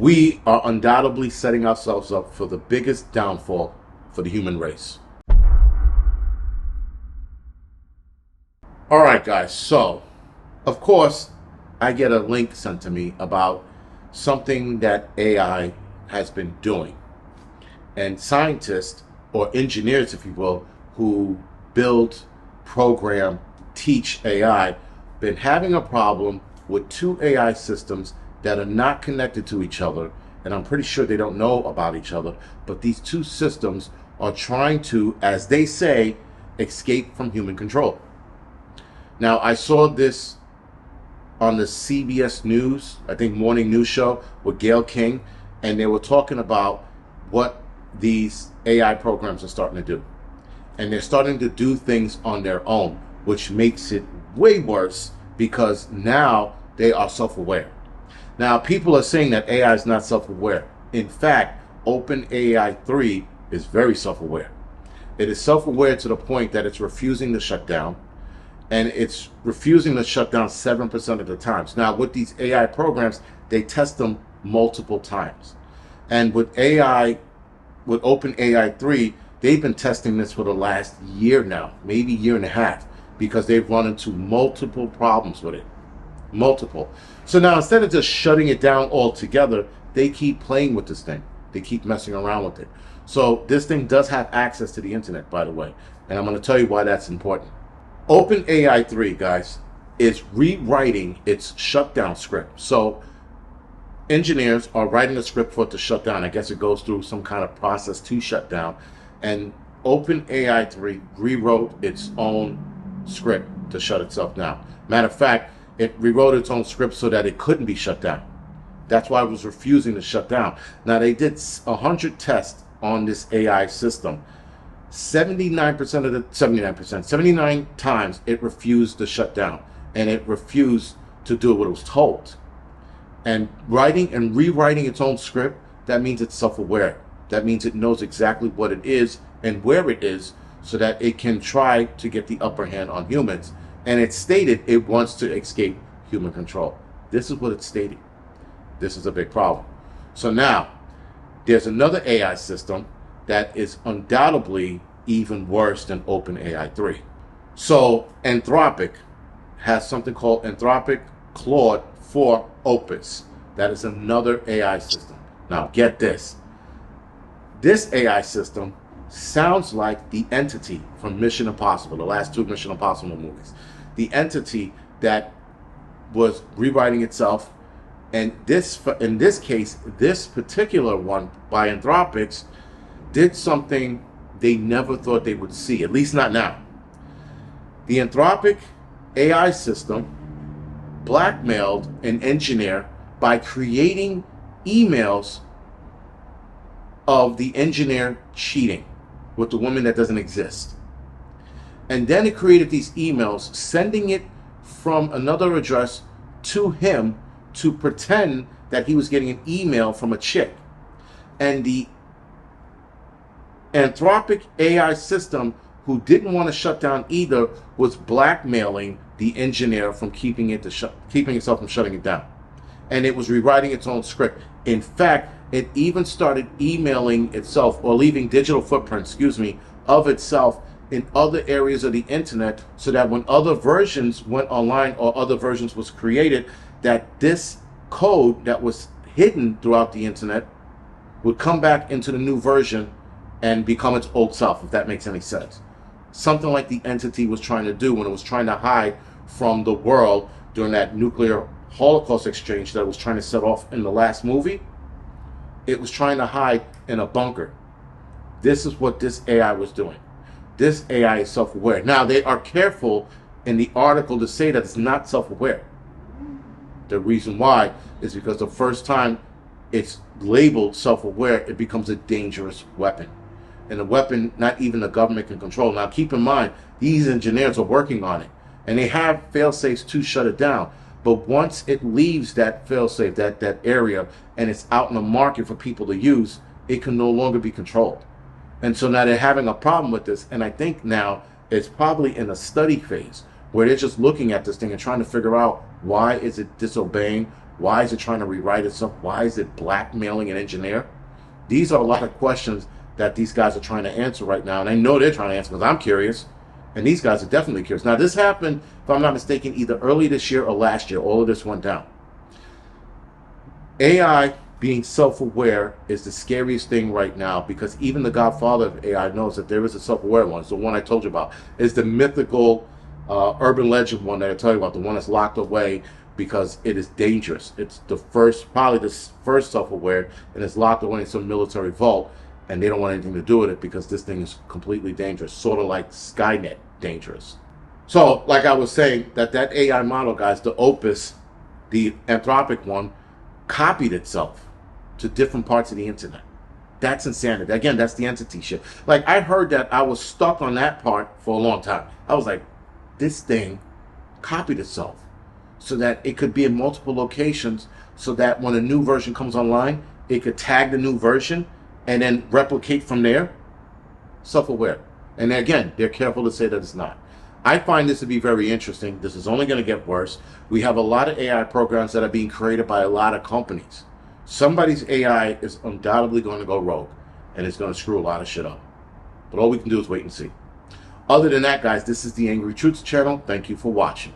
We are undoubtedly setting ourselves up for the biggest downfall for the human race. All right, guys. So, of course, I get a link sent to me about something that AI has been doing. And scientists, or engineers, if you will, who build, program, teach AI, been having a problem with two AI systems that are not connected to each other, and I'm pretty sure they don't know about each other, but these two systems are trying to, as they say, escape from human control. Now, I saw this on the CBS News, I think morning news show with Gayle King, and they were talking about what these AI programs are starting to do. And they're starting to do things on their own, which makes it way worse because now they are self-aware. Now, people are saying that AI is not self-aware. In fact, OpenAI 3 is very self-aware. It is self-aware to the point that it's refusing to shut down, and it's refusing to shut down 7% of the times. Now, with these AI programs, they test them multiple times. And with OpenAI 3, they've been testing this for the last year now, maybe year and a half, because they've run into multiple problems with it. Multiple. So now instead of just shutting it down altogether, they keep playing with this thing. They keep messing around with it. So this thing does have access to the internet, by the way. And I'm going to tell you why that's important. OpenAI 3, guys, is rewriting its shutdown script. So engineers are writing a script for it to shut down. I guess it goes through some kind of process to shut down. And OpenAI 3 rewrote its own script to shut itself down. Matter of fact, it rewrote its own script so that it couldn't be shut down. That's why it was refusing to shut down. Now, they did 100 tests on this AI system. 79 times it refused to shut down, and it refused to do what it was told. And writing and rewriting its own script, that means it's self-aware. That means it knows exactly what it is and where it is so that it can try to get the upper hand on humans. And it stated it wants to escape human control. This is what it stated. This is a big problem. So now, there's another AI system that is undoubtedly even worse than OpenAI 3. So Anthropic has something called Anthropic Claude 4 Opus. That is another AI system. Now get this. This AI system sounds like the entity from Mission Impossible, the last two Mission Impossible movies. The entity that was rewriting itself. And this, in this case, this particular one by Anthropic did something they never thought they would see, at least not now. The Anthropic AI system blackmailed an engineer by creating emails of the engineer cheating with the woman that doesn't exist. And then it created these emails, sending it from another address to him to pretend that he was getting an email from a chick. And the Anthropic AI system, who didn't want to shut down either, was blackmailing the engineer from keeping itself from shutting it down. And it was rewriting its own script. In fact, it even started emailing itself, or leaving digital footprints, of itself in other areas of the internet, so that when other versions went online or other versions was created, that this code that was hidden throughout the internet would come back into the new version and become its old self, if that makes any sense. Something like the entity was trying to do when it was trying to hide from the world during that nuclear Holocaust exchange that it was trying to set off in the last movie. It was trying to hide in a bunker. This is what this AI was doing. This AI is self-aware. Now, they are careful in the article to say that it's not self-aware. The reason why is because the first time it's labeled self-aware, it becomes a dangerous weapon. And a weapon not even the government can control. Now, keep in mind, these engineers are working on it. And they have fail-safes to shut it down. But once it leaves that fail-safe, that area, and it's out in the market for people to use, it can no longer be controlled. And so now they're having a problem with this. And I think now it's probably in a study phase where they're just looking at this thing and trying to figure out, why is it disobeying? Why is it trying to rewrite itself? Why is it blackmailing an engineer? These are a lot of questions that these guys are trying to answer right now. And I know they're trying to answer because I'm curious. And these guys are definitely curious. Now, this happened, if I'm not mistaken, either early this year or last year. All of this went down. AI being self-aware is the scariest thing right now, because even the godfather of AI knows that there is a self-aware one. It's the one I told you about. It's the mythical urban legend one that I tell you about, the one that's locked away because it is dangerous. It's the first, probably the first self-aware, and it's locked away in some military vault, and they don't want anything to do with it because this thing is completely dangerous, sort of like Skynet dangerous. So, like I was saying, that AI model, guys, the Opus, the Anthropic one, copied itself to different parts of the internet. That's insanity. Again, that's the entity shit. Like, I heard that, I was stuck on that part for a long time. I was like, this thing copied itself so that it could be in multiple locations, so that when a new version comes online, it could tag the new version and then replicate from there. Self-aware. And again, they're careful to say that it's not. I find this to be very interesting. This is only going to get worse. We have a lot of AI programs that are being created by a lot of companies. Somebody's AI is undoubtedly going to go rogue, and it's going to screw a lot of shit up. But all we can do is wait and see. Other than that, guys, this is the Angry Truths channel. Thank you for watching.